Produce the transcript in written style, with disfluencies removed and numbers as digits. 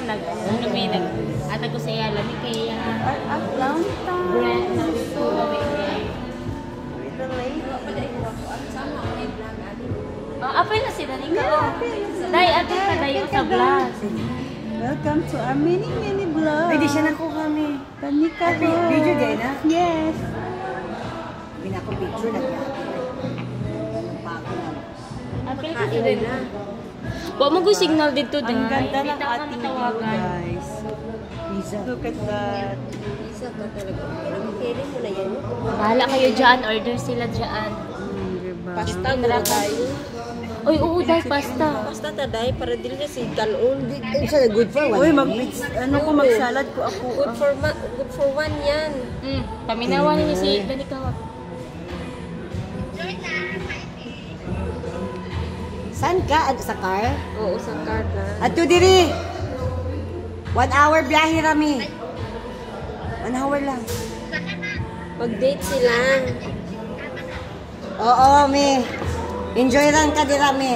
ma'am, ano may atag ko sa iya, lamig kaya. Downtown. Brand na ito, lamig kaya. With the lady. Apay na sila ni ka. Day, ato ka dayo sa vlog. Welcome to our mini vlog. Pwede siya na ko kami. Kanika Happy video day na? Yes. Pinako picture na niya. Apay ka sila na. Huwag mo ko signal dito dahil. Ang ganda ng Bitaw ka ating view, matawagan. guys. Pizza. Look at that. Isa ka talaga. Pero carry mo na yan. Bahala kayo dyan, order sila dyan. Diba? Pasta muna tayo. Uy, oo, dahil pasta. Pasta taday para dili na si kalon. Hindi siya good for one. Uy, mag-salad ko ako. Good for one yan. Paminawan niyo si Danica. Saan ka? Sa car? Oo, sa card na. Ato diri. 1 hour biyahe rami. 1 hour lang. Pag-date sila. Oo, me. Enjoy lang ka di rami.